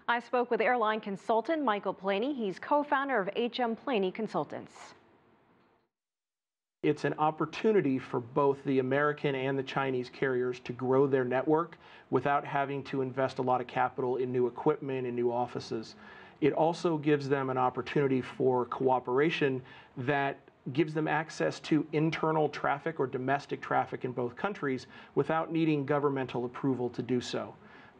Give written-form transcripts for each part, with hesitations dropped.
I spoke with airline consultant Michael Planey. He's co-founder of H&M Planey Consultants. It's an opportunity for both the American and the Chinese carriers to grow their network without having to invest a lot of capital in new equipment and new offices. It also gives them an opportunity for cooperation that gives them access to internal traffic or domestic traffic in both countries without needing governmental approval to do so.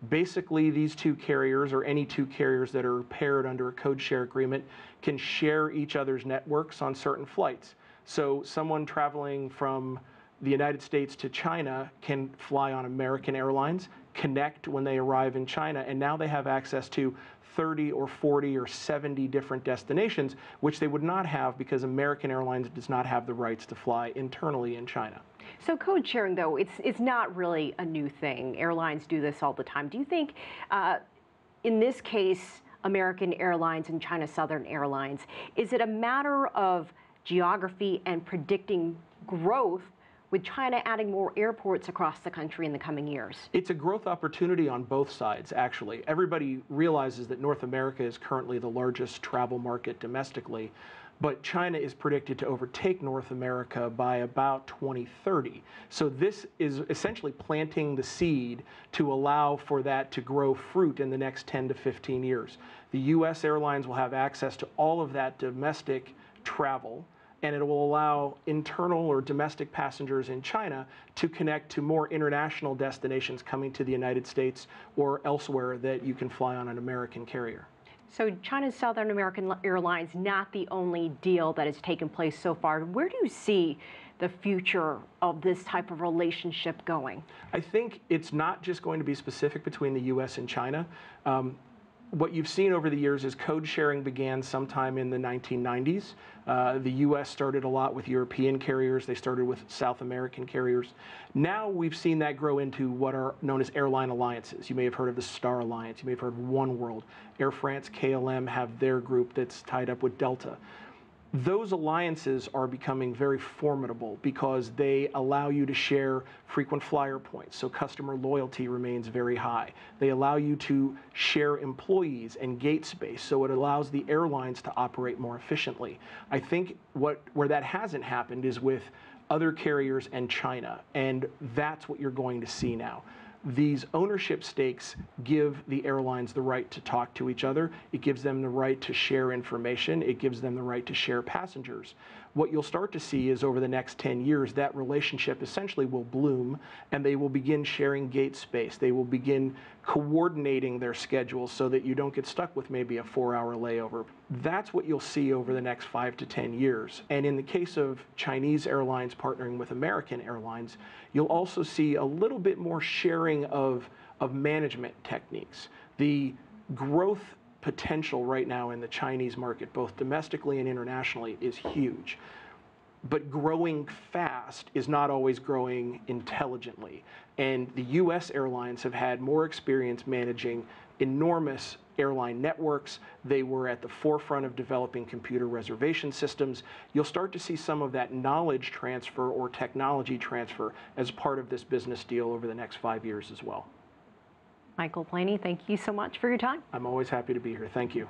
Basically, these two carriers, or any two carriers that are paired under a code share agreement, can share each other's networks on certain flights. So someone traveling from the United States to China can fly on American Airlines, connect when they arrive in China, and now they have access to 30 or 40 or 70 different destinations, which they would not have because American Airlines does not have the rights to fly internally in China. So code sharing, though, it's not really a new thing. Airlines do this all the time. Do you think, in this case, American Airlines and China Southern Airlines, is it a matter of geography and predicting growth with China adding more airports across the country in the coming years? It's a growth opportunity on both sides, actually. Everybody realizes that North America is currently the largest travel market domestically, but China is predicted to overtake North America by about 2030. So this is essentially planting the seed to allow for that to grow fruit in the next 10 to 15 years. The U.S. airlines will have access to all of that domestic travel, and it will allow internal or domestic passengers in China to connect to more international destinations coming to the United States or elsewhere that you can fly on an American carrier. So China's Southern American Airlines, not the only deal that has taken place so far. Where do you see the future of this type of relationship going? I think it's not just going to be specific between the U.S. and China. What you've seen over the years is code sharing began sometime in the 1990s. The U.S. started a lot with European carriers. They started with South American carriers. Now we've seen that grow into what are known as airline alliances. You may have heard of the Star Alliance. You may have heard of One World. Air France, KLM have their group that's tied up with Delta. Those alliances are becoming very formidable because they allow you to share frequent flyer points, so customer loyalty remains very high. They allow you to share employees and gate space, so it allows the airlines to operate more efficiently. I think where that hasn't happened is with other carriers and China, and that's what you're going to see now. These ownership stakes give the airlines the right to talk to each other. It gives them the right to share information. It gives them the right to share passengers. What you'll start to see is over the next 10 years, that relationship essentially will bloom, and they will begin sharing gate space. They will begin coordinating their schedules so that you don't get stuck with maybe a 4-hour layover. That's what you'll see over the next 5 to 10 years. And in the case of Chinese airlines partnering with American Airlines, you'll also see a little bit more sharing of management techniques. The growth potential right now in the Chinese market, both domestically and internationally, is huge. But growing fast is not always growing intelligently. And the U.S. airlines have had more experience managing enormous airline networks. They were at the forefront of developing computer reservation systems. You'll start to see some of that knowledge transfer or technology transfer as part of this business deal over the next 5 years as well. Michael Planey, thank you so much for your time. I'm always happy to be here. Thank you.